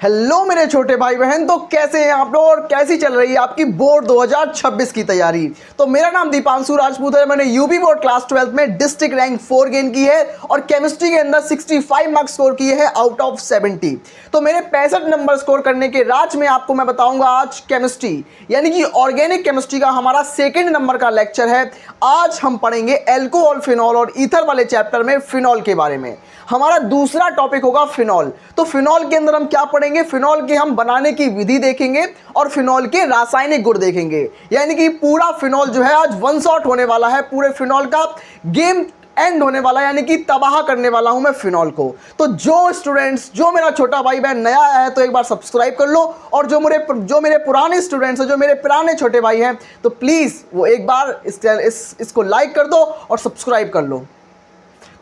Hello मेरे छोटे भाई बहन, तो कैसे हैं आप लोग और कैसी चल रही है आपकी बोर्ड 2026 की तैयारी। तो मेरा नाम दीपांशु राजपूत है। मैंने यूपी बोर्ड क्लास 12 में डिस्ट्रिक्ट रैंक 4 गेन की है और केमिस्ट्री के अंदर 65 मार्क्स स्कोर किए हैं आउट ऑफ 70। तो मेरे 65 नंबर स्कोर करने के राज में आपको मैं बताऊंगा आज केमिस्ट्री यानी कि ऑर्गेनिक केमिस्ट्री का हमारा सेकेंड नंबर का लेक्चर है। आज हम पढ़ेंगे एल्कोहल, फिनॉल और ईथर वाले चैप्टर में फिनॉल के बारे में। हमारा दूसरा टॉपिक होगा फिनॉल। तो फिनॉल के अंदर हम क्या पढ़ेंगे, फिनॉल के हम बनाने की विधि देखेंगे और फिनॉल के रासायनिक गुण देखेंगे। यानी कि पूरा फिनॉल जो है आज वन शॉट होने वाला है, पूरे फिनॉल का गेम एंड होने वाला है, यानी कि तबाह करने वाला हूं मैं फिनॉल को। तो जो स्टूडेंट्स, जो मेरा छोटा भाई बहन नया आया है तो एक बार सब्सक्राइब कर लो, और जो मेरे पुराने स्टूडेंट्स हैं, जो मेरे पुराने छोटे भाई हैं, तो प्लीज़ वो एक बार इसको लाइक कर दो और सब्सक्राइब कर लो।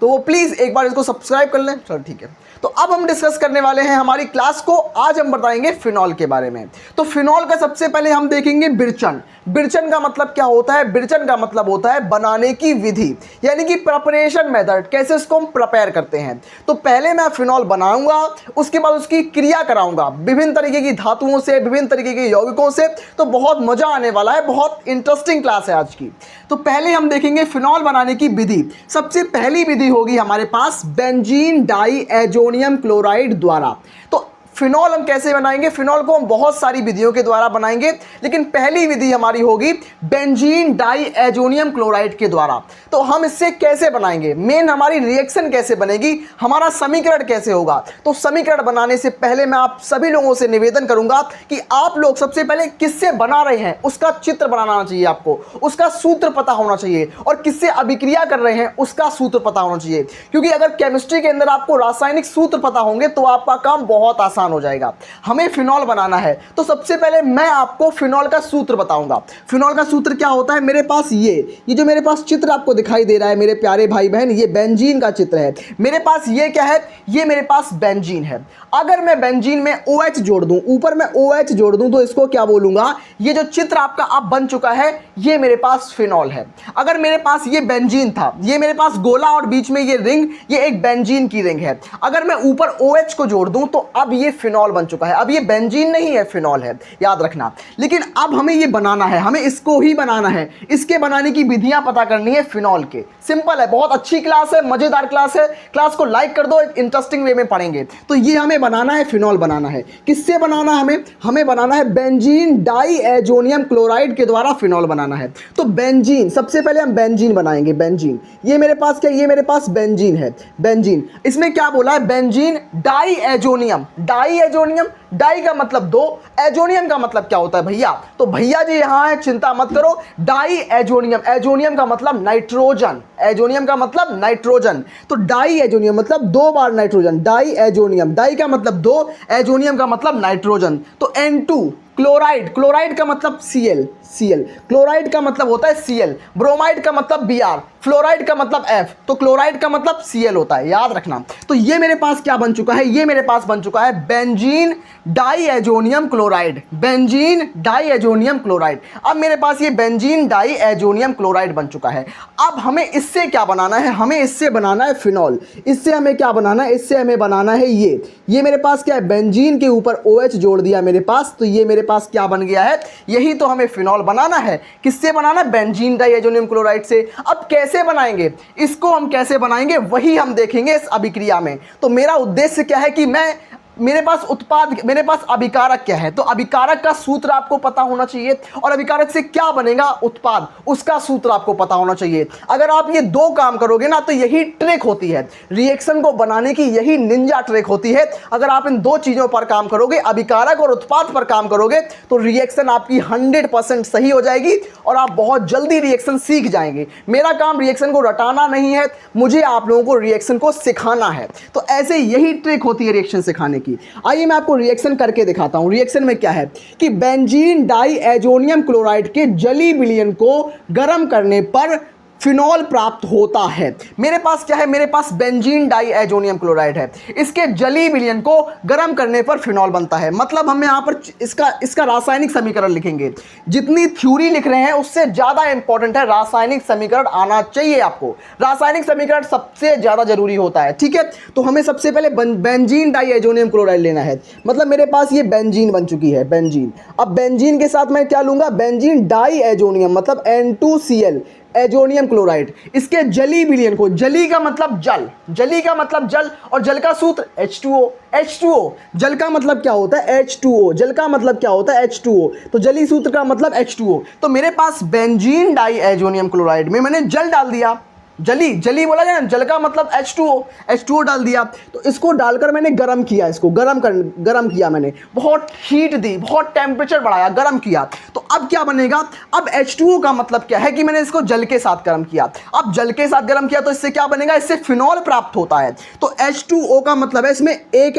तो वो प्लीज़ एक बार इसको सब्सक्राइब कर लें। चलो ठीक है। तो अब हम डिस्कस करने वाले हैं हमारी क्लास को। आज हम बताएंगे फिनॉल के बारे में। तो फिनॉल का सबसे पहले हम देखेंगे बिरचन। बिरचन का मतलब क्या होता है? बिरचन का मतलब होता है बनाने की विधि, यानी कि प्रिपरेशन मेथड, कैसे इसको हम प्रिपेयर करते हैं। तो पहले मैं फिनॉल बनाऊंगा, उसके बाद उसकी क्रिया कराऊंगा विभिन्न तरीके की धातुओं से, विभिन्न तरीके के यौगिकों से। तो बहुत मजा आने वाला है, बहुत इंटरेस्टिंग क्लास है आज की। तो पहले हम देखेंगे फिनॉल बनाने की विधि। सबसे पहली विधि होगी हमारे पास बेंजीन डाई एजोनियम क्लोराइड द्वारा। तो फिनॉल हम कैसे बनाएंगे? फिनॉल को हम बहुत सारी विधियों के द्वारा बनाएंगे, लेकिन पहली विधि हमारी होगी बेंजीन डाई एजोनियम क्लोराइड के द्वारा। तो हम इससे कैसे बनाएंगे, मेन हमारी रिएक्शन कैसे बनेगी, हमारा समीकरण कैसे होगा। तो समीकरण बनाने से पहले मैं आप सभी लोगों से निवेदन करूंगा कि आप लोग सबसे पहले किससे बना रहे हैं उसका चित्र बनाना चाहिए, आपको उसका सूत्र पता होना चाहिए, और किससे अभिक्रिया कर रहे हैं उसका सूत्र पता होना चाहिए। क्योंकि अगर केमिस्ट्री के अंदर आपको रासायनिक सूत्र पता होंगे तो आपका काम बहुत आसान हो जाएगा। हमें फिनॉल बनाना है, तो सबसे पहले मैं आपको फिनॉल का सूत्र बताऊंगा। फिनॉल का सूत्र क्या होता है? मेरे पास ये जो मेरे पास चित्र आपको दिखाई दे रहा है मेरे प्यारे भाई बहन, ये बेंजीन का चित्र है। मेरे पास ये क्या है? ये मेरे पास बेंजीन है। अगर मैं बेंजीन में OH जोड़ दूं, ऊपर में OH जोड़ दूं, तो इसको क्या बोलूंगा? ये जो चित्र आपका अब बन चुका है, ये मेरे पास फिनॉल है। अगर मेरे पास ये बेंजीन था, ये मेरे पास गोला और बीच में ये रिंग, ये एक बेंजीन की रिंग है। अगर मैं ऊपर OH को जोड़ दूं तो अब ये फिनॉल बन चुका है। अब ये बेंजीन नहीं है, फिनॉल है, याद रखना। लेकिन अब हमें ये बनाना है, हमें इसको ही बनाना है। इसके बनाने की विधियां पता करनी है फिनॉल के। सिंपल है, बहुत अच्छी क्लास है, मजेदार क्लास है। क्लास को लाइक कर दो, इंटरेस्टिंग वे में पढ़ेंगे। तो ये हमें बनाना है, फिनॉल बनाना है। किससे बनाना है? हमें बनाना है बेंजीन डाई एजोनियम क्लोराइड के द्वारा फिनॉल बनाना है। तो बेंजीन, सबसे पहले हम बेंजीन बनाएंगे। बेंजीन, ये मेरे पास क्या, ये मेरे पास बेंजीन है। बेंजीन, इसमें क्या बोला है? Benzene diazonium. Diazonium, di का मतलब दो, एजोनियम का मतलब क्या होता है भैया? तो भैया जी यहाँ है, चिंता मत करो। डाई एजोनियम, एजोनियम का मतलब नाइट्रोजन, एजोनियम का मतलब नाइट्रोजन। तो डाई एजोनियम मतलब दो बार नाइट्रोजन। डाई एजोनियम, डाई का मतलब दो, एजोनियम का मतलब नाइट्रोजन। तो N2 क्लोराइड, क्लोराइड का मतलब Cl, Cl, क्लोराइड का मतलब होता है Cl। ब्रोमाइड का मतलब Br, फ्लोराइड का मतलब F, तो क्लोराइड का मतलब Cl होता है, याद रखना। तो ये मेरे पास क्या बन चुका है? ये मेरे पास बन चुका है benzene diazonium chloride. Benzene diazonium chloride. अब मेरे पास ये बेंजीन डाई एजोनियम क्लोराइड बन चुका है। अब हमें इससे क्या बनाना है? हमें इससे बनाना है फिनॉल। इससे हमें क्या बनाना है? इससे हमें बनाना है ये मेरे पास क्या है? बेंजीन के ऊपर OH जोड़ दिया मेरे पास, तो ये मेरे पास क्या बन गया है? यही तो हमें फिनॉल बनाना है। किससे बनाना? बेंजीन डाई एजोनियम क्लोराइड से। अब कैसे बनाएंगे इसको, हम कैसे बनाएंगे वही हम देखेंगे इस अभिक्रिया में। तो मेरा उद्देश्य क्या है कि मेरे पास अभिकारक क्या है, तो अभिकारक का सूत्र आपको पता होना चाहिए, और अभिकारक से क्या बनेगा उत्पाद, उसका सूत्र आपको पता होना चाहिए। अगर आप ये दो काम करोगे ना, तो यही ट्रिक होती है रिएक्शन को बनाने की, यही निंजा ट्रिक होती है। अगर आप इन दो चीज़ों पर काम करोगे, अभिकारक और उत्पाद पर काम करोगे, तो रिएक्शन आपकी 100% सही हो जाएगी और आप बहुत जल्दी रिएक्शन सीख जाएंगे। मेरा काम रिएक्शन को रटाना नहीं है, मुझे आप लोगों को रिएक्शन को सिखाना है। तो ऐसे यही ट्रिक होती है रिएक्शन सिखाने की। आइए मैं आपको रिएक्शन करके दिखाता हूं। रिएक्शन में क्या है कि बेंजीन डाई एजोनियम क्लोराइड के जली विलयन को गर्म करने पर फिनॉल प्राप्त होता है। मेरे पास क्या है, मेरे पास बेंजीन डाइएजोनियम क्लोराइड है। इसके जलीय विलयन को गर्म करने पर फिनॉल बनता है। मतलब हम यहाँ पर इसका रासायनिक समीकरण लिखेंगे। जितनी थ्योरी लिख रहे हैं उससे ज़्यादा इंपॉर्टेंट है रासायनिक समीकरण आना चाहिए आपको। रासायनिक समीकरण सबसे ज़्यादा जरूरी होता है, ठीक है। तो हमें सबसे पहले बेंजीन डाइएजोनियम क्लोराइड लेना है। मतलब मेरे पास ये बेंजीन बन चुकी है, बेंजीन। अब बेंजीन के साथ मैं क्या लूँगा, बेंजीन डाइएजोनियम मतलब N2Cl एजोनियम क्लोराइड। इसके जलीय विलयन को, जली का मतलब जल, जली का मतलब जल, और जल का सूत्र H2O। H2O जल का मतलब क्या होता है, H2O। जल का मतलब क्या होता है, H2O। तो जली सूत्र का मतलब H2O। तो मेरे पास बेंजीन डाइएजोनियम क्लोराइड में मैंने जल डाल दिया। जली, जली बोला जाए ना, जल का मतलब H2O, H2O डाल दिया। तो इसको डालकर मैंने गरम किया, इसको गरम किया मैंने, बहुत हीट दी, बहुत टेम्परेचर बढ़ाया, गरम किया। तो अब क्या बनेगा, अब H2O का मतलब क्या है कि मैंने इसको जल के साथ गरम किया। अब जल के साथ गरम किया तो इससे क्या बनेगा, इससे फिनॉल प्राप्त होता है। तो H2O का मतलब है इसमें एक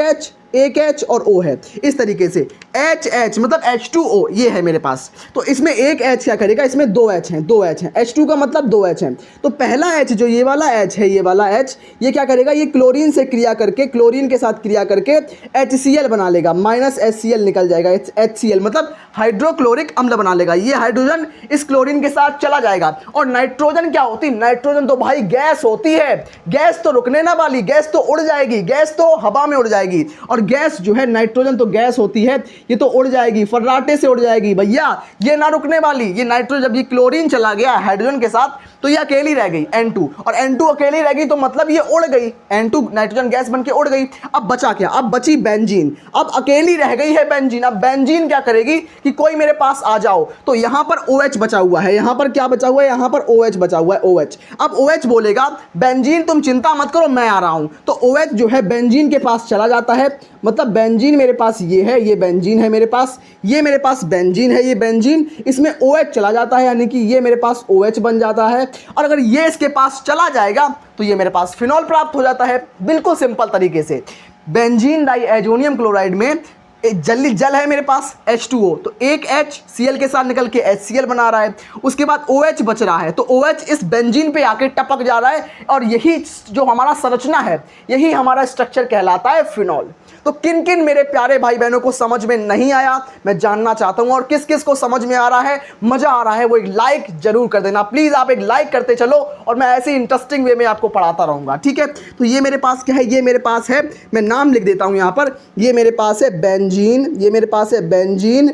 H और O है। इस तरीके से H मतलब H2O ये है मेरे पास। तो इसमें एक H क्या करेगा, इसमें दो H हैं, H2 का मतलब 2H है। तो पहला H जो ये वाला H है, ये वाला H, ये क्या करेगा, ये क्लोरीन से क्रिया करके, क्लोरीन के साथ क्रिया करके HCl बना लेगा, माइनस HCl निकल जाएगा। HCl मतलब हाइड्रोक्लोरिक अम्ल बना लेगा। ये हाइड्रोजन इस क्लोरीन के साथ चला जाएगा। और नाइट्रोजन क्या होती है, नाइट्रोजन तो भाई गैस होती है। गैस तो रुकने ना वाली, गैस तो उड़ जाएगी, गैस तो हवा में उड़ जाएगी। और गैस जो है, नाइट्रोजन तो गैस होती है, ये तो उड़ जाएगी, फर्राटे से उड़ जाएगी भैया, ये ना रुकने वाली। ये नाइट्रोजन, जब ये क्लोरीन चला गया हाइड्रोजन के साथ, तो ये अकेली रह गई N2, और N2 अकेली रह गई तो मतलब ये उड़ गई, N2 नाइट्रोजन गैस बन के उड़ गई। अब बचा क्या, अब बची बेंजीन। अब अकेली रह गई है बेंजीन। अब बेंजीन क्या करेगी कि कोई मेरे पास आ जाओ, तो यहां पर OH बचा हुआ है, यहां पर क्या बचा हुआ है, यहां पर OH बचा हुआ है, OH। अब OH बोलेगा बेंजीन तुम चिंता मत करो, मैं आ रहा हूं। तो OH जो है बेंजीन के पास चला जाता है। मतलब बेंजीन मेरे पास ये है, ये बेंजीन है मेरे पास, ये मेरे पास बेंजीन है, ये बेंजीन, इसमें OH चला जाता है, यानी कि ये मेरे पास OH बन जाता है। और अगर ये इसके पास चला जाएगा तो ये मेरे पास फिनॉल प्राप्त हो जाता है। बिल्कुल सिंपल तरीके से बेंजीन डाइएजोनियम क्लोराइड में जल है मेरे पास H2O, तो एक H Cl के साथ निकल के HCl बना रहा है। उसके बाद OH बच रहा है, तो OH इस बेंजीन पे आके टपक जा रहा है, और यही जो हमारा संरचना है, यही हमारा स्ट्रक्चर कहलाता है फिनॉल। तो किन किन मेरे प्यारे भाई बहनों को समझ में नहीं आया मैं जानना चाहता हूं, और किस किस को समझ में आ रहा है, मजा आ रहा है, वो एक लाइक जरूर कर देना प्लीज। आप एक लाइक करते चलो, और मैं ऐसे इंटरेस्टिंग वे में आपको पढ़ाता रहूंगा, ठीक है। तो ये मेरे पास क्या है, ये मेरे पास है, मैं नाम लिख देता हूं यहां पर, ये मेरे पास है बेंजीन, ये मेरे पास है benzene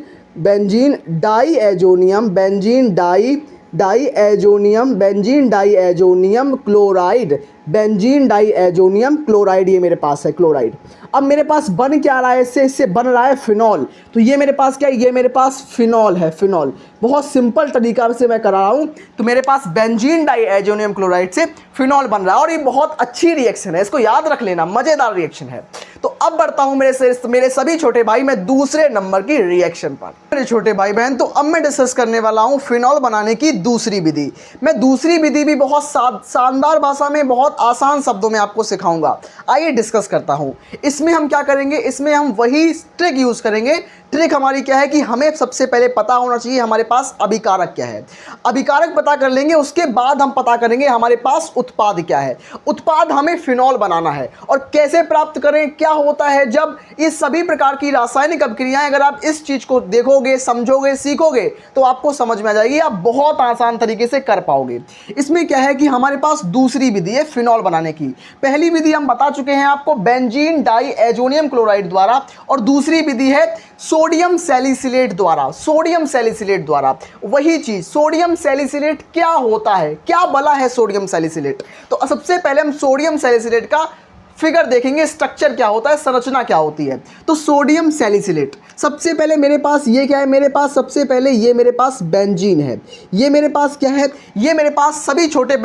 diazonium, benzene diazonium chloride, benzene diazonium chloride, ये मेरे पास है क्लोराइड। अब मेरे पास बन क्या रहा है, इससे बन रहा है फिनॉल। तो ये मेरे पास क्या है, ये मेरे पास फिनॉल है, फिनॉल। बहुत सिंपल तरीका से मैं करा रहा हूँ। तो मेरे पास बेंजीन डाइएजोनियम क्लोराइड से फिनॉल बन रहा है, और ये बहुत अच्छी रिएक्शन है, इसको याद रख लेना, मजेदार रिएक्शन है। तो अब बढ़ता हूं मेरे सभी छोटे भाई मैं दूसरे नंबर की रिएक्शन पर। मेरे छोटे भाई बहन, तो अब मैं डिस्कस करने वाला हूं फिनॉल बनाने की दूसरी विधि। मैं दूसरी विधि भी बहुत शानदार भाषा में, बहुत आसान शब्दों में आपको सिखाऊंगा। आइए डिस्कस करता हूं। इसमें हम क्या करेंगे, इसमें हम वही ट्रिक यूज करेंगे। ट्रिक हमारी क्या है कि हमें सबसे पहले पता होना चाहिए हमारे पास अभिकारक क्या है। अभिकारक पता कर लेंगे, उसके बाद हम पता करेंगे हमारे पास उत्पाद क्या है। उत्पाद हमें फिनॉल बनाना है, और कैसे प्राप्त करें, क्या होता है जब इस सभी प्रकार की रासायनिक अभिक्रियाएं, अगर आप इस चीज को देखोगे, समझोगे, सीखोगे, तो आपको समझ में आ जाएगी, आप बहुत आसान तरीके से कर पाओगे। इसमें क्या है कि हमारे पास दूसरी विधि है फिनॉल बनाने की। पहली विधि हम बता चुके हैं आपको बेंजीन डाइएजोनियम क्लोराइड द्वारा, और दूसरी विधि है सोडियम सैलिसिलेट द्वारा। सोडियम सैलिसिलेट द्वारा वही चीज, सोडियम सैलिसिलेट क्या होता है, क्या बला है सोडियम सैलिसिलेट। तो सबसे पहले हम सोडियम सैलिसिलेट का फिगर देखेंगे, स्ट्रक्चर क्या होता है, संरचना क्या होती है। तो सोडियम सैलिसिलेट, सबसे पहले मेरे पास ये क्या है, मेरे पास सबसे पहले ये मेरे पास बेंजीन है। ये मेरे पास क्या है, ये मेरे पास सभी छोटे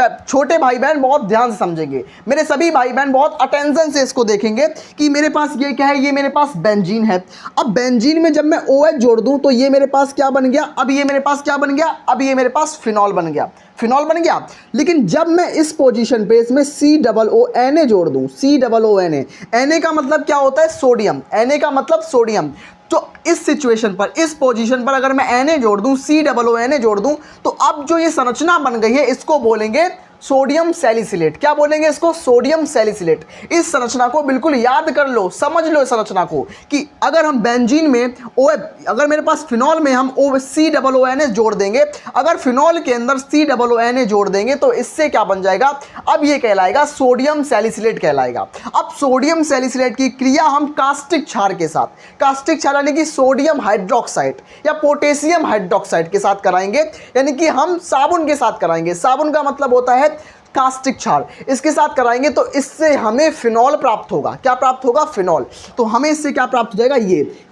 भाई बहन बहुत ध्यान से समझेंगे, मेरे सभी भाई बहन बहुत अटेंशन से इसको देखेंगे कि मेरे पास ये क्या है, ये मेरे पास बेंजीन है। अब बेंजीन में जब मैं OH जोड़ दूं तो ये मेरे पास क्या बन गया, अब ये मेरे पास क्या बन गया, अब ये मेरे पास फिनॉल बन गया, फिनॉल बन गया। लेकिन जब मैं इस पोजीशन पे इसमें COONA जोड़ दूं, COONA, Na का मतलब क्या होता है, सोडियम, Na का मतलब सोडियम, तो इस सिचुएशन पर, इस पोजीशन पर अगर मैं Na जोड़ दूं, COO जोड़ दूं, तो अब जो ये संरचना बन गई है इसको बोलेंगे सोडियम सैलिसिलेट। क्या बोलेंगे इसको? Sodium salicylate. इस संरचना को बिल्कुल याद कर लो, समझ लो इस संरचना को कि अगर हम बेंजीन में अगर मेरे पास फिनॉल में हम COONH जोड़ देंगे, अगर फिनॉल के अंदर COONH जोड़ देंगे तो इससे क्या बन जाएगा? अब ये कहलाएगा सोडियम सैलिसिलेट कहलाएगा। अब सोडियम सैलिसिलेट की क्रिया हम कास्टिक क्षार के साथ, कास्टिक क्षार यानी कि सोडियम हाइड्रोक्साइड या पोटेशियम हाइड्रोक्साइड के साथ कराएंगे, यानी कि हम साबुन के साथ कराएंगे। साबुन का मतलब होता है कास्टिक क्षार, इसके साथ कराएंगे तो इससे हमें फिनॉल प्राप्त होगा। क्या प्राप्त होगा? फिनॉल। तो हमें इससे क्या प्राप्त हो जाएगा?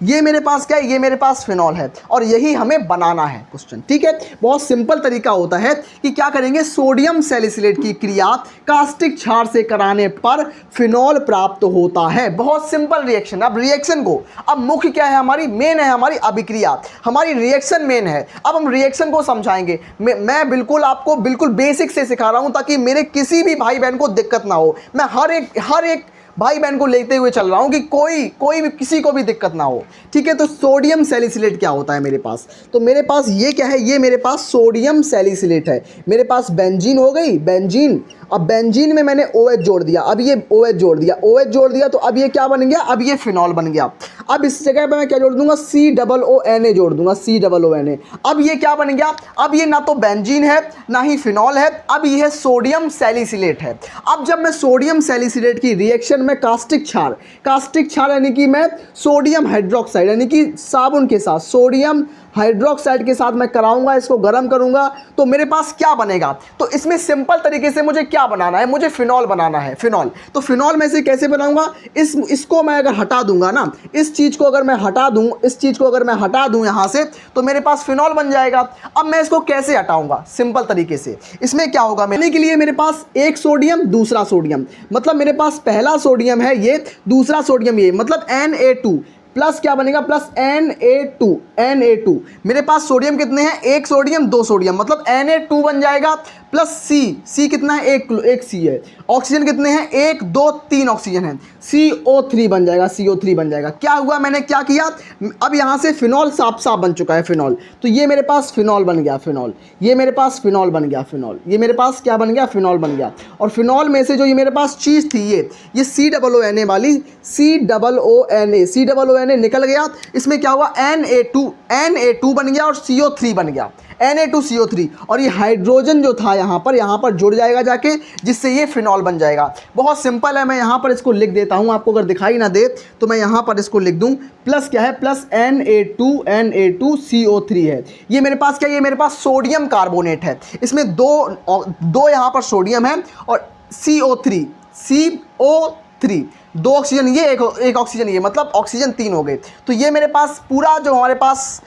ये मेरे पास क्या है? ये मेरे पास फिनॉल है और यही हमें बनाना है क्वेश्चन। ठीक है, बहुत सिंपल तरीका होता है कि क्या करेंगे, सोडियम सैलिसिलेट की क्रिया कास्टिक क्षार से कराने पर फिनॉल प्राप्त होता है। बहुत सिंपल रिएक्शन। अब रिएक्शन को, अब मुख्य क्या है हमारी? मेन है हमारी अभिक्रिया, हमारी रिएक्शन मेन है। अब हम रिएक्शन को समझाएंगे। मैं बिल्कुल आपको बिल्कुल बेसिक से सिखा रहा हूं ताकि मेरे किसी भी भाई बहन को दिक्कत ना हो। मैं हर एक भाई बहन को लेते हुए चल रहा हूं कि कोई भी किसी को भी दिक्कत ना हो। ठीक है, तो सोडियम सैलिसिलेट क्या होता है मेरे पास? तो मेरे पास ये क्या है? ये मेरे पास सोडियम सैलिसिलेट है। मेरे पास बेंजीन हो गई, बेंजीन। अब बेंजीन में मैंने OH जोड़ दिया, अब ये OH जोड़ दिया, OH जोड़ दिया तो अब ये क्या बन गया? अब ये फिनॉल बन गया। अब इस जगह पे मैं क्या जोड़ दूंगा? COONA जोड़ दूंगा, COONA। अब ये क्या बन गया? अब ये ना तो बेंजीन है ना ही फिनॉल है, अब ये सोडियम सैलिसिलेट है। अब जब मैं सोडियम सैलिसिलेट की रिएक्शन में कास्टिक क्षार यानी कि मैं सोडियम हाइड्रोक्साइड यानी कि साबुन के साथ, सोडियम हाइड्रोक्साइड के साथ मैं कराऊंगा, इसको गर्म करूंगा, तो मेरे पास क्या बनेगा? तो इसमें सिंपल तरीके से मुझे क्या बनाना है? मुझे फिनॉल बनाना है, फिनॉल। तो फिनॉल में से कैसे बनाऊंगा? इसको मैं अगर हटा दूंगा ना, इस चीज़ को अगर मैं हटा दूं, इस चीज़ को अगर मैं हटा दूं यहाँ से, तो मेरे पास फिनॉल बन जाएगा। अब मैं इसको कैसे हटाऊंगा? सिंपल तरीके से। इसमें क्या होगा? मैंने के लिए मेरे पास एक सोडियम, दूसरा सोडियम, मतलब मेरे पास पहला सोडियम है ये, दूसरा सोडियम ये, मतलब Na2 प्लस क्या बनेगा? Plus Na2। मेरे पास सोडियम कितने हैं? एक सोडियम, दो सोडियम, मतलब Na2 बन जाएगा, प्लस C कितना है? एक C है। ऑक्सीजन कितने हैं? 1 2 3 ऑक्सीजन है, CO3 बन जाएगा, CO3 बन जाएगा। क्या हुआ? मैंने क्या किया? अब यहाँ से फिनॉल साफ बन चुका है, फिनॉल। तो ये मेरे पास फिनॉल बन गया, फिनॉल। ये मेरे पास फिनॉल बन गया, फिनॉल। ये मेरे पास क्या बन गया? फिनॉल बन गया। और फिनॉल में से जो ये मेरे पास चीज़ थी, ये COONA वाली, COONA निकल गया। इसमें क्या हुआ? Na2 बन गया और CO3 बन गया, Na2CO3। और ये हाइड्रोजन जो था यहाँ पर जुड़ जाएगा जाके, जिससे ये फिनॉल बन जाएगा। बहुत सिंपल है, मैं यहाँ पर इसको लिख देता हूँ, आपको अगर दिखाई ना दे तो मैं यहाँ पर इसको लिख दूँ। प्लस क्या है? प्लस Na2CO3 है। ये मेरे पास क्या है? ये मेरे पास सोडियम कार्बोनेट है। इसमें दो यहाँ पर सोडियम है और CO3 दो ऑक्सीजन ये, एक ऑक्सीजन ये, मतलब ऑक्सीजन 3 हो गए। तो ये मेरे पास पूरा जो हमारे पास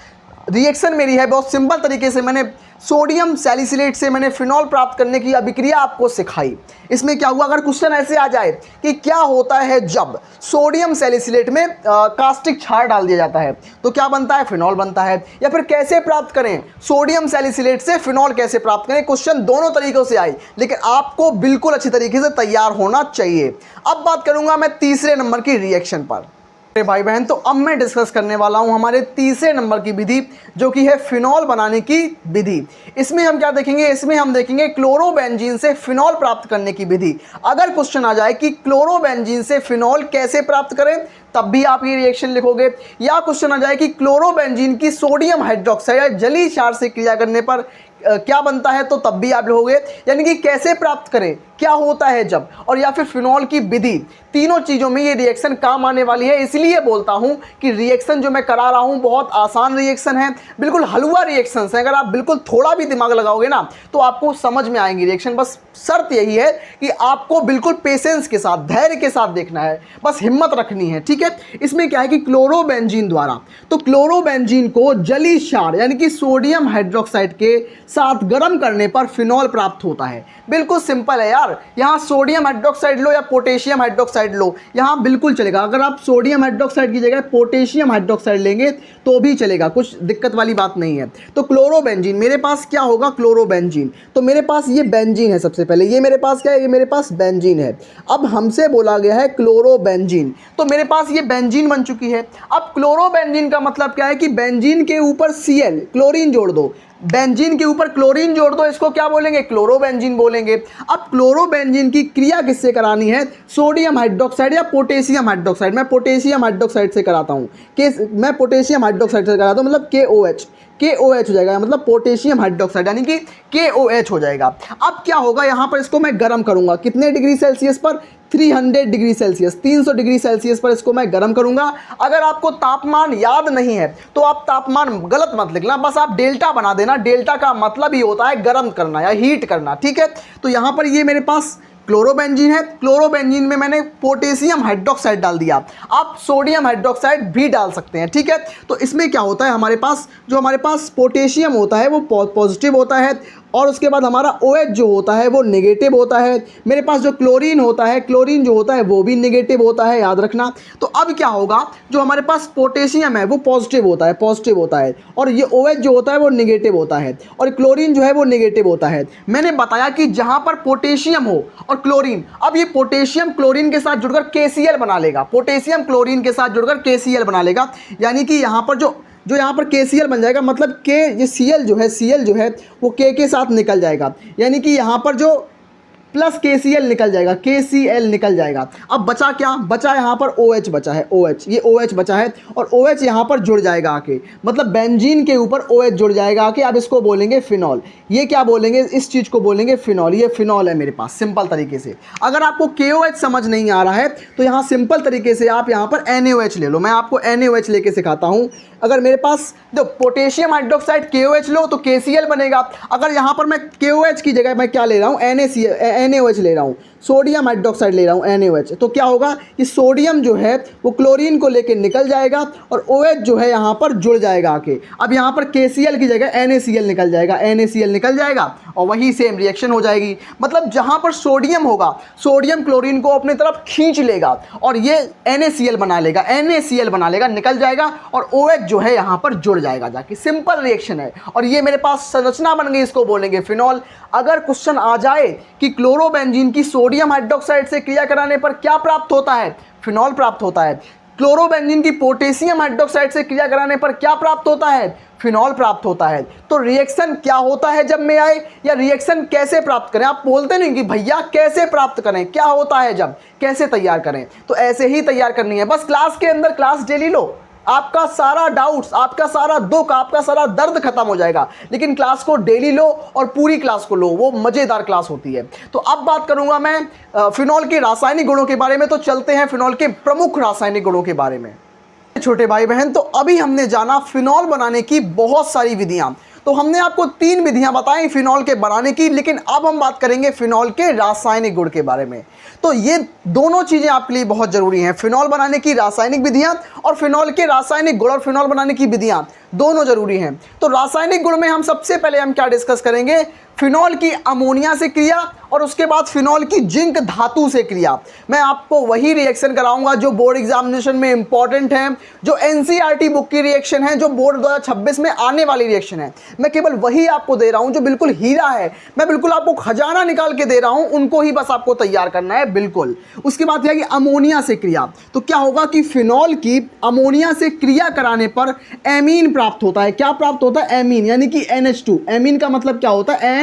रिएक्शन मेरी है, बहुत सिंपल तरीके से मैंने सोडियम सैलिसिलेट से मैंने फिनॉल प्राप्त करने की अभिक्रिया आपको सिखाई। इसमें क्या हुआ? अगर क्वेश्चन ऐसे आ जाए कि क्या होता है जब सोडियम सैलिसिलेट में कास्टिक क्षार डाल दिया जाता है, तो क्या बनता है? फिनॉल बनता है। या फिर कैसे प्राप्त करें सोडियम सैलिसिलेट से फिनॉल, कैसे प्राप्त करें? क्वेश्चन दोनों तरीकों से आए, लेकिन आपको बिल्कुल अच्छी तरीके से तैयार होना चाहिए। अब बात करूंगा मैं तीसरे नंबर की रिएक्शन पर। भाई बहन, तो अब मैं डिस्कस करने वाला हूं हमारे तीसरे नंबर की विधि, जो कि है फिनॉल बनाने की विधि। इसमें हम क्या देखेंगे? इसमें हम देखेंगे क्लोरोबेंजीन से फिनॉल प्राप्त करने की विधि। अगर क्वेश्चन आ जाए कि क्लोरोबेंजीन से फिनॉल कैसे प्राप्त करें, तब भी आप ये रिएक्शन लिखोगे। या क्वेश्चन आ जाए कि क्लोरोबेंजीन की सोडियम हाइड्रोक्साइड जलीय क्षार से क्रिया करने पर क्या बनता है, तो तब भी आप लिखोगे। यानी कि कैसे प्राप्त करें, क्या होता है जब, और या फिर फिनॉल की विधि, तीनों चीज़ों में ये रिएक्शन काम आने वाली है। इसलिए बोलता हूं कि रिएक्शन जो मैं करा रहा हूं बहुत आसान रिएक्शन है, बिल्कुल हलवा रिएक्शन है। अगर आप बिल्कुल थोड़ा भी दिमाग लगाओगे ना तो आपको समझ में आएंगी रिएक्शन। बस शर्त यही है कि आपको बिल्कुल पेशेंस के साथ, धैर्य के साथ देखना है, बस हिम्मत रखनी है। ठीक है, इसमें क्या है कि क्लोरोबेंजीन द्वारा, तो क्लोरोबेंजीन को जलीय क्षार यानी कि सोडियम हाइड्रोक्साइड के साथ गर्म करने पर फिनॉल प्राप्त होता है। बिल्कुल सिंपल है यार, यहाँ सोडियम हाइड्रोक्साइड लो या पोटेशियम हाइड्रोक्साइड लो, यहाँ बिल्कुल चलेगा। अगर आप सोडियम हाइड्रोक्साइड की जगह पोटेशियम हाइड्रोक्साइड लेंगे तो भी चलेगा, कुछ दिक्कत वाली बात नहीं है। तो क्लोरोबेंजीन मेरे पास क्या होगा? क्लोरोबेंजीन, तो मेरे पास ये बेंजीन है। सबसे पहले ये मेरे पास क्या है? ये मेरे पास बेंजीन है। अब हमसे बोला गया है क्लोरोबेंजीन, तो मेरे पास ये बेंजीन बन चुकी है। अब क्लोरोबेंजीन का मतलब क्या है कि बेंजीन के ऊपर Cl क्लोरीन जोड़ दो, बेंजीन के ऊपर क्लोरीन जोड़ दो, इसको क्या बोलेंगे? क्लोरोबेंजीन बोलेंगे। अब क्लोरोबेंजीन की क्रिया किससे करानी है? सोडियम हाइड्रोक्साइड या पोटेशियम हाइड्रोक्साइड। मैं पोटेशियम हाइड्रोक्साइड से कराता हूँ, मैं पोटेशियम हाइड्रोक्साइड से कराता हूँ, मतलब KOH हो जाएगा, मतलब पोटेशियम हाइड्रोक्साइड, यानी कि KOH हो जाएगा। अब क्या होगा, यहाँ पर इसको मैं गर्म करूँगा, कितने डिग्री सेल्सियस पर? 300 डिग्री सेल्सियस, 300 डिग्री सेल्सियस पर इसको मैं गर्म करूंगा। अगर आपको तापमान याद नहीं है तो आप तापमान गलत मत लिखना, बस आप डेल्टा बना देना। डेल्टा का मतलब ही होता है गर्म करना या हीट करना, ठीक है। तो यहाँ पर ये मेरे पास क्लोरोबेंजीन है, क्लोरोबेंजीन में मैंने पोटेशियम हाइड्रोक्साइड डाल दिया, आप सोडियम हाइड्रोक्साइड भी डाल सकते हैं, ठीक है। तो इसमें क्या होता है, हमारे पास पोटेशियम होता है वो पॉजिटिव होता है, और उसके बाद हमारा OH जो होता है वो नेगेटिव होता है। मेरे पास जो क्लोरीन होता है, क्लोरीन जो होता है वो भी नेगेटिव होता है, याद रखना। तो अब क्या होगा, जो हमारे पास पोटेशियम है वो पॉजिटिव होता है, और ये OH जो होता है वो नेगेटिव होता है, और क्लोरीन जो है वो नेगेटिव होता है। मैंने बताया कि जहाँ पर पोटेशियम हो और क्लोरीन, अब ये पोटेशियम क्लोरीन के साथ जुड़कर KCl बना लेगा, पोटेशियम क्लोरीन के साथ जुड़कर KCl बना लेगा, यानी कि यहाँ पर जो यहाँ पर KCl बन जाएगा, मतलब ये Cl जो है वो K के साथ निकल जाएगा, यानी कि यहाँ पर जो प्लस KCl निकल जाएगा, KCl निकल जाएगा। अब बचा क्या? बचा यहाँ पर OH बचा है, OH, ये OH बचा है, और OH यहाँ पर जुड़ जाएगा आके, मतलब बेंजीन के ऊपर OH जुड़ जाएगा आके। अब इसको बोलेंगे फिनॉल। ये क्या बोलेंगे? इस चीज़ को बोलेंगे फिनॉल। ये फिनॉल है मेरे पास, सिंपल तरीके से। अगर आपको KOH समझ नहीं आ रहा है तो यहाँ सिंपल तरीके से आप यहाँ पर NaOH ले लो। मैं आपको NaOH लेके सिखाता हूँ। अगर मेरे पास जो पोटेशियम हाइड्रोक्साइड KOH लो तो KCl बनेगा। अगर यहाँ पर मैं KOH की जगह मैं क्या ले रहा हूँ, NaOH ले रहा हूँ, सोडियम हाइड्रोक्साइड ले रहा हूँ, NaOH, तो क्या होगा कि सोडियम जो है वो क्लोरीन को लेकर निकल जाएगा, और OH जो है यहाँ पर जुड़ जाएगा आके। अब यहाँ पर KCl की जगह NaCl निकल जाएगा, NaCl निकल जाएगा, और वही सेम रिएक्शन हो जाएगी। मतलब जहाँ पर सोडियम होगा, सोडियम क्लोरीन को अपनी तरफ खींच लेगा और ये NaCl बना लेगा, निकल जाएगा, और OH जो है यहाँ पर जुड़ जाएगा जाके। सिंपल रिएक्शन है, और ये मेरे पास संरचना बन गई, इसको बोलेंगे फिनॉल। अगर क्वेश्चन आ जाए कि क्लोरोबेंजीन की सोडियम हाइड्रोक्साइड से क्रिया कराने पर क्या प्राप्त होता है? फिनॉल प्राप्त होता है। क्लोरोबेंजीन की पोटेशियम हाइड्रोक्साइड से क्रिया कराने पर क्या प्राप्त होता है? फिनॉल प्राप्त होता है। तो रिएक्शन क्या होता है जब में आए, या रिएक्शन कैसे प्राप्त करें? आप बोलते नहीं कि भैया कैसे प्राप्त करें, क्या होता है जब, कैसे तैयार करें? तो ऐसे ही तैयार करनी है, बस क्लास के अंदर क्लास डेली लो, आपका सारा डाउट्स, आपका सारा दुख, आपका सारा दर्द खत्म हो जाएगा। लेकिन क्लास को डेली लो और पूरी क्लास को लो, वो मज़ेदार क्लास होती है। तो अब बात करूंगा मैं फिनॉल के रासायनिक गुणों के बारे में। तो चलते हैं फिनॉल के प्रमुख रासायनिक गुणों के बारे में। छोटे भाई बहन, तो अभी हमने जाना फिनॉल बनाने की बहुत सारी विधियां। तो हमने आपको 3 विधियां बताई फिनॉल के बनाने की, लेकिन अब हम बात करेंगे फिनॉल के रासायनिक गुण के बारे में। तो ये दोनों चीज़ें आपके लिए बहुत ज़रूरी हैं, फिनॉल बनाने की रासायनिक विधियां और फिनॉल के रासायनिक गुण, और फिनॉल बनाने की विधियां दोनों जरूरी हैं। तो रासायनिक गुण में हम सबसे पहले हम क्या डिस्कस करेंगे? फिनॉल की अमोनिया से क्रिया, और उसके बाद फिनॉल की जिंक धातु से क्रिया। मैं आपको वही रिएक्शन कराऊंगा जो बोर्ड एग्जामिनेशन में इंपॉर्टेंट है, जो NCERT बुक की रिएक्शन है, जो बोर्ड 2026 में आने वाली रिएक्शन है। मैं केवल वही आपको दे रहा हूं जो बिल्कुल हीरा है, मैं बिल्कुल आपको खजाना निकाल के दे रहा हूं, उनको ही बस आपको तैयार करना है, बिल्कुल। उसके बाद यह कि अमोनिया से क्रिया। तो क्या होगा कि फिनॉल की अमोनिया से क्रिया कराने पर एमीन प्राप्त होता है। क्या प्राप्त होता है? एमीन, यानी कि NH2। एमीन का मतलब क्या होता है?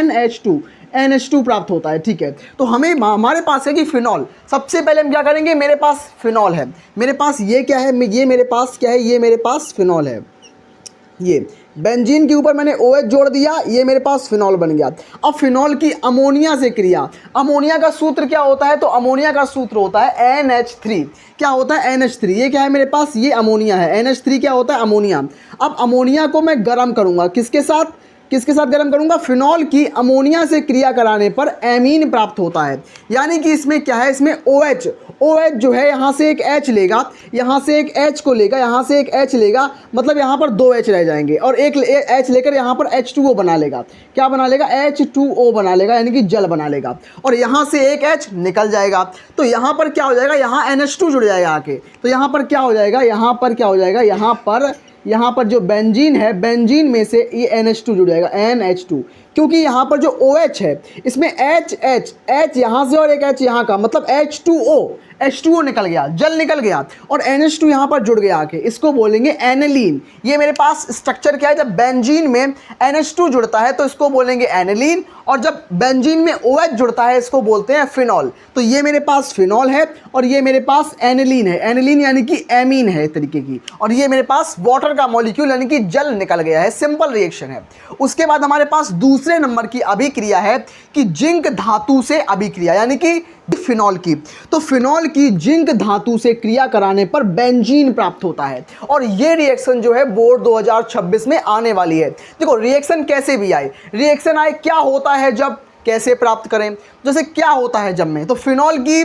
NH2 प्राप्त होता है, ठीक है। तो हमारे पास है कि फिनॉल, सबसे पहले हम क्या करेंगे? मेरे पास फिनॉल है, मेरे पास ये क्या है? ये मेरे पास क्या है? ये मेरे पास फिनॉल है। ये बेंजीन के ऊपर मैंने OH जोड़ दिया, ये मेरे पास फिनॉल बन गया। अब फिनॉल की अमोनिया से क्रिया। अमोनिया का सूत्र क्या होता है? तो अमोनिया का सूत्र होता है NH3। क्या होता है? NH3। ये क्या है मेरे पास? ये अमोनिया है। NH3 क्या होता है? अमोनिया। अब अमोनिया को मैं गर्म करूंगा, किसके साथ गर्म करूंगा? फिनॉल की अमोनिया से क्रिया कराने पर एमीन प्राप्त होता है। यानी कि इसमें क्या है? इसमें OH जो है यहाँ से एक H लेगा, यहाँ से एक H को लेगा, यहाँ से एक H लेगा, मतलब यहाँ पर 2 H रह जाएंगे, और एक H लेकर यहाँ पर H2O बना लेगा। क्या बना लेगा? H2O बना लेगा, यानी कि जल बना लेगा, और यहाँ से एक H निकल जाएगा। तो यहाँ पर क्या हो जाएगा? यहाँ NH2 जुड़ जाएगा आके। तो यहाँ पर क्या हो जाएगा? यहाँ पर जो बेंजीन है, बेंजीन में से ये NH2 जुड़ जाएगा, NH2, क्योंकि यहाँ पर जो OH है इसमें H यहाँ से और एक H यहाँ का, मतलब H2O निकल गया, जल निकल गया और NH2 यहाँ पर जुड़ गया आके, इसको बोलेंगे एनिलीन। ये मेरे पास स्ट्रक्चर क्या है, जब बेंजीन में NH2 जुड़ता है तो इसको बोलेंगे एनिलीन, और जब बेंजीन में OH जुड़ता है इसको बोलते हैं फिनॉल। तो ये मेरे पास फिनॉल है और ये मेरे पास एनिलीन है, एनिलीन यानी कि एमीन है एक तरीके की, और ये मेरे पास वाटर का मॉलिक्यूल यानी कि जल निकल गया है। सिंपल रिएक्शन है। उसके बाद हमारे पास दूसरे नंबर की अभिक्रिया है कि जिंक धातु से अभिक्रिया, यानी कि फिनॉल की। तो फिनॉल की जिंक धातु से क्रिया कराने पर बेंजीन प्राप्त होता है, और ये रिएक्शन जो है बोर्ड 2026 में आने वाली है। देखो रिएक्शन कैसे भी आए, रिएक्शन आए क्या होता है जब, कैसे प्राप्त करें, जैसे क्या होता है जब में, तो फिनॉल की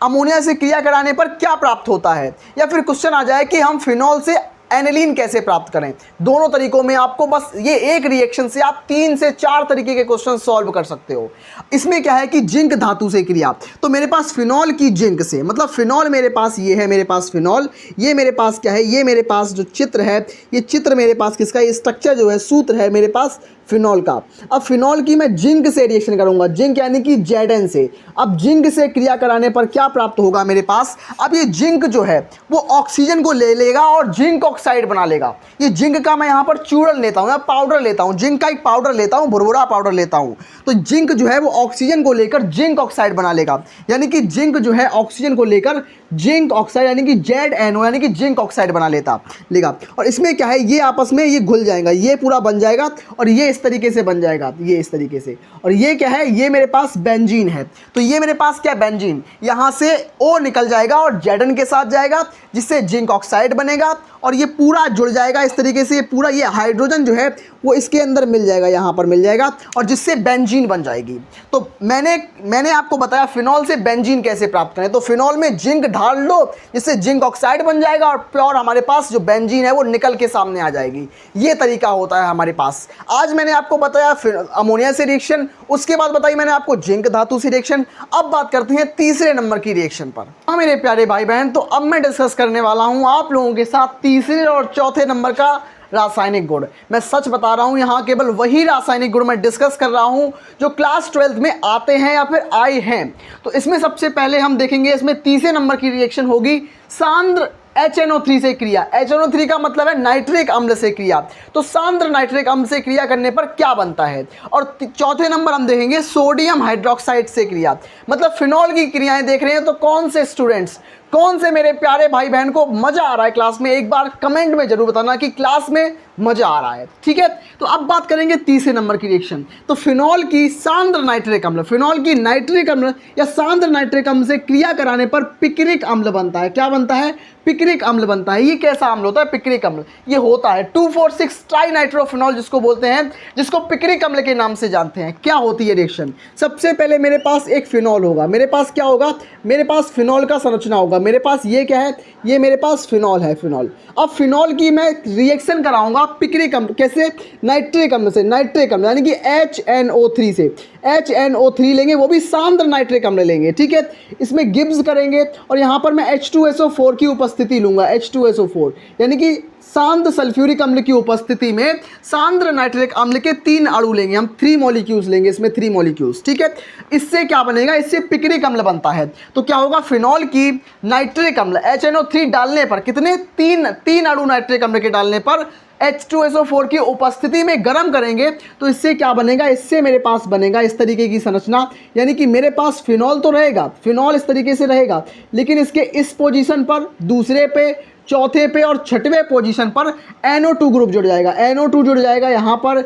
अमोनिया से क्रिया कराने पर क्या प्राप्त होता है, या फिर क्वेश्चन आ जाए कि हम फिनॉल से एनिलीन कैसे प्राप्त करें। दोनों तरीकों में आपको बस ये एक रिएक्शन से आप 3 से 4 तरीके के क्वेश्चन सॉल्व कर सकते हो। इसमें क्या है कि जिंक धातु से क्रिया, तो मेरे पास फिनॉल की जिंक से, मतलब फिनॉल मेरे पास ये है, मेरे पास फिनॉल, ये मेरे पास क्या है, ये मेरे पास जो चित्र है, ये चित्र मेरे पास किसका, ये स्ट्रक्चर जो है, सूत्र है मेरे पास फिनॉल का। अब फिनॉल की मैं जिंक से रिएक्शन करूंगा, जिंक यानी कि Zn से। अब जिंक से क्रिया कराने पर क्या प्राप्त होगा मेरे पास, अब ये जिंक जो है वो ऑक्सीजन को ले लेगा और जिंक ऑक्साइड बना लेगा। ये जिंक का मैं यहाँ पर चूर्ण लेता हूँ या पाउडर लेता हूँ, जिंक का एक पाउडर लेता हूँ, भुरभुरा पाउडर लेता हूँ। तो जिंक जो है वो ऑक्सीजन को लेकर जिंक ऑक्साइड बना लेगा, यानी कि जिंक जो है ऑक्सीजन को लेकर जिंक ऑक्साइड यानी कि ZnO यानी कि जिंक ऑक्साइड बना लेगा। और इसमें क्या है, ये आपस में ये घुल जाएगा, ये पूरा बन जाएगा और ये इस तरीके से बन जाएगा, ये इस तरीके से। और ये क्या है, ये मेरे पास बेंजीन है। तो ये मेरे पास क्या, बेंजीन, यहाँ से O निकल जाएगा और Zn के साथ जाएगा, जिससे जिंक ऑक्साइड बनेगा और ये पूरा जुड़ जाएगा इस तरीके से, पूरा ये हाइड्रोजन जो है वो इसके अंदर मिल जाएगा, यहाँ पर मिल जाएगा, और जिससे बेंजीन बन जाएगी। तो मैंने आपको बताया फिनॉल से बेंजीन कैसे प्राप्त करें। तो फिनॉल में जिंक ढाल लो, जिससे जिंक ऑक्साइड बन जाएगा और प्योर हमारे पास जो बेंजीन है वो निकल के सामने आ जाएगी। ये तरीका होता है हमारे पास। आज मैंने आपको बताया अमोनिया से रिएक्शन, उसके बाद बताई मैंने आपको जिंक धातु से रिएक्शन। अब बात करते हैं तीसरे नंबर की रिएक्शन पर। हाँ मेरे प्यारे भाई बहन, तो अब मैं डिस्कस करने वाला हूँ आप लोगों के साथ तीसरे और चौथे नंबर का रासायनिक गुण। मैं सच बता रहा हूँ, यहाँ केवल वही रासायनिक गुण मैं डिस्कस कर रहा हूँ जो क्लास 12th में आते हैं या फिर आए हैं। तो इसमें सबसे पहले हम देखेंगे, इसमें तीसरे नंबर की रिएक्शन होगी सांद्र HNO3 से क्रिया। HNO3 का मतलब है नाइट्रिक अम्ल से क्रिया। तो सांद्र नाइट्रिक अम्ल से क्रिया करने पर क्या बनता है। और चौथे नंबर हम देखेंगे सोडियम हाइड्रोक्साइड से क्रिया। मतलब फिनॉल की क्रियाएं देख रहे हैं तो कौन से स्टूडेंट्स, कौन से मेरे प्यारे भाई बहन को मजा आ रहा है क्लास में, एक बार कमेंट में जरूर बताना कि क्लास में मजा आ रहा है। ठीक है, तो अब बात करेंगे तीसरे नंबर की रिएक्शन। तो फिनॉल की सांद्र नाइट्रिक अम्ल, फिनॉल की नाइट्रिक अम्ल या सांद्र नाइट्रिक अम्ल से क्रिया कराने पर पिक्रिक अम्ल बनता है। क्या बनता है, पिक्रिक अम्ल बनता है। ये कैसा अम्ल होता है, पिक्रिक अम्ल। ये होता है 2,4,6 ट्राइनाइट्रोफिनॉल जिसको बोलते हैं, जिसको पिक्रिक अम्ल के नाम से जानते हैं। क्या होती है रिएक्शन, सबसे पहले मेरे पास एक फिनॉल होगा, मेरे पास क्या होगा, मेरे पास फिनॉल का संरचना होगा। मेरे पास ये क्या है, ये मेरे पास फिनॉल है, फिनॉल। अब फिनॉल की मैं रिएक्शन कराऊंगा पिक्रिक अम्ल, कैसे, नाइट्रिक अम्ल से, नाइट्रिक अम्ल यानी कि HNO3 से। HNO3 लेंगे, वो भी सांद्र नाइट्रिक अम्ल लेंगे। ठीक है, इसमें गिब्स करेंगे और यहाँ पर मैं H2SO4 की उपस्थिति लूंगा, H2SO4 यानी कि सांद्र सल्फ्यूरिक अम्ल की उपस्थिति में सांद्र नाइट्रिक अम्ल के 3 अणु लेंगे हम, 3 मॉलिक्यूल्स लेंगे, इसमें 3 मॉलिक्यूल्स। ठीक है, इससे क्या बनेगा, इससे पिक्रिक अम्ल बनता है। तो क्या होगा, फिनॉल की नाइट्रिक अम्ल HNO3 डालने पर, कितने, 3 अणु नाइट्रिक अम्ल के डालने पर H2SO4 की उपस्थिति में गर्म करेंगे तो इससे क्या बनेगा, इससे मेरे पास बनेगा इस तरीके की संरचना। यानी कि मेरे पास फिनॉल तो रहेगा, फिनॉल इस तरीके से रहेगा, लेकिन इसके इस पोजीशन पर, दूसरे पे, चौथे पे और छठवें पोजीशन पर NO2 ग्रुप जुड़ जाएगा, NO2 जुड़ जाएगा, यहाँ पर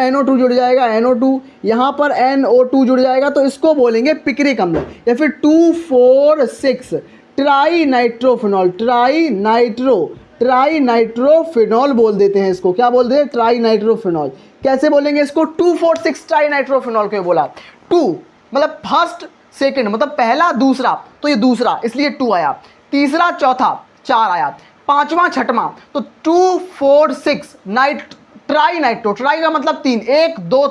NO2 जुड़ जाएगा, NO2 यहाँ पर NO2 जुड़ जाएगा। तो इसको बोलेंगे पिक्रिक अम्ल या फिर 2,4,6 ट्राइनाइट्रोफिनॉल, ट्राइनाइट्रोफिनॉल बोल देते हैं इसको। क्या बोल देते हैं, ट्राइनाइट्रोफिनॉल। कैसे बोलेंगे इसको, 2,4,6 ट्राइनाइट्रोफिनॉल क्यों बोला, 2 मतलब फर्स्ट सेकंड, मतलब पहला दूसरा, तो ये दूसरा इसलिए 2 आया, तीसरा चौथा 4 आया, पांचवा छठवां तो 2,4,6 ट्राई का मतलब 3, 1 2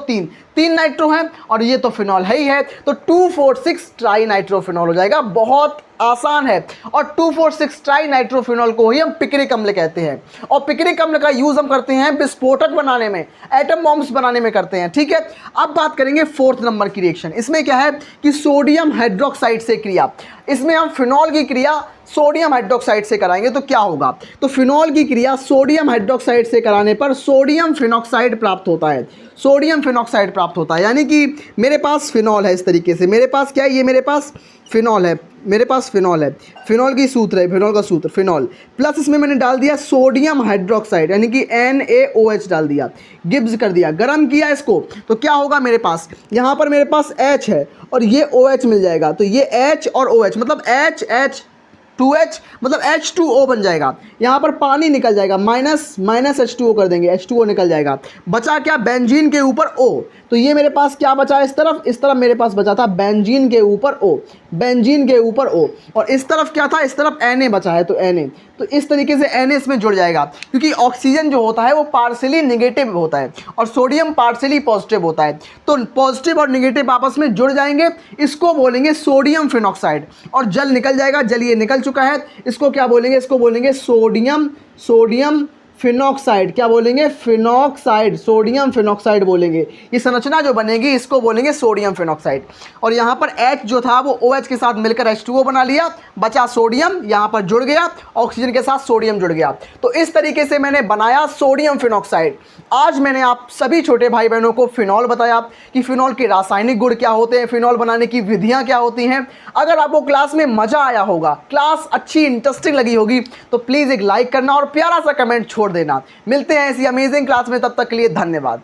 3 नाइट्रो है और ये तो फिनॉल है ही है, तो 2,4,6 ट्राई नाइट्रोफिनॉल हो जाएगा। बहुत आसान है। और 2,4,6 ट्राई नाइट्रोफिनॉल को ही हम पिक्रिक अम्ल कहते हैं। और पिक्रिक अम्ल का यूज हम करते हैं विस्फोटक बनाने में, एटम बॉम्ब्स बनाने में करते हैं। ठीक है, अब बात करेंगे 4th नंबर की रिएक्शन। इसमें क्या है कि सोडियम हाइड्रोक्साइड से क्रिया, इसमें हम फिनॉल की क्रिया सोडियम हाइड्रोक्साइड से कराएंगे तो क्या होगा, तो फिनॉल की क्रिया सोडियम हाइड्रोक्साइड से कराने पर सोडियम फिनॉक्साइड प्राप्त होता है। सोडियम फिनॉक्साइड प्राप्त होता है, यानी कि मेरे पास फिनॉल है इस तरीके से, मेरे पास क्या है, ये मेरे पास फिनॉल है, मेरे पास फिनॉल है, फिनॉल की सूत्र है, फिनॉल का सूत्र फिनॉल प्लस इसमें मैंने डाल दिया सोडियम हाइड्रोक्साइड यानी कि NaOH डाल दिया, गिब्स कर दिया, गर्म किया इसको, तो क्या होगा मेरे पास, यहाँ पर मेरे पास H है और ये OH मिल जाएगा, तो ये H और OH मतलब H2H मतलब H2O बन जाएगा। यहाँ पर पानी निकल जाएगा, माइनस H2O कर देंगे, H2O निकल जाएगा, बचा क्या, बेंजीन के ऊपर O। तो ये मेरे पास क्या बचा, इस तरफ मेरे पास बचा था बेंजीन के ऊपर O, बेंजीन के ऊपर O, और इस तरफ क्या था, इस तरफ Na बचा है तो Na, तो इस तरीके से Na इसमें जुड़ जाएगा, क्योंकि ऑक्सीजन जो होता है वो पार्शियली निगेटिव होता है और सोडियम पार्शियली पॉजिटिव होता है, तो पॉजिटिव और निगेटिव आपस में जुड़ जाएंगे, इसको बोलेंगे सोडियम फिनॉक्साइड। और जल निकल जाएगा, जल ये निकल चुका है, इसको क्या बोलेंगे, इसको बोलेंगे सोडियम फिनॉक्साइड, क्या बोलेंगे, फिनॉक्साइड, सोडियम फिनॉक्साइड बोलेंगे। ये संरचना जो बनेगी इसको बोलेंगे सोडियम फिनॉक्साइड। और यहाँ पर H जो था वो OH के साथ मिलकर H2O बना लिया, बचा सोडियम, यहाँ पर जुड़ गया, ऑक्सीजन के साथ सोडियम जुड़ गया, तो इस तरीके से मैंने बनाया सोडियम फिनॉक्साइड। आज मैंने आप सभी छोटे भाई बहनों को फिनॉल बताया कि फिनॉल के रासायनिक गुण क्या होते हैं, फिनॉल बनाने की विधियाँ क्या होती हैं। अगर आपको क्लास में मज़ा आया होगा, क्लास अच्छी इंटरेस्टिंग लगी होगी, तो प्लीज़ एक लाइक करना और प्यारा सा कमेंट छोड़ देना। मिलते हैं ऐसी अमेजिंग क्लास में, तब तक के लिए धन्यवाद।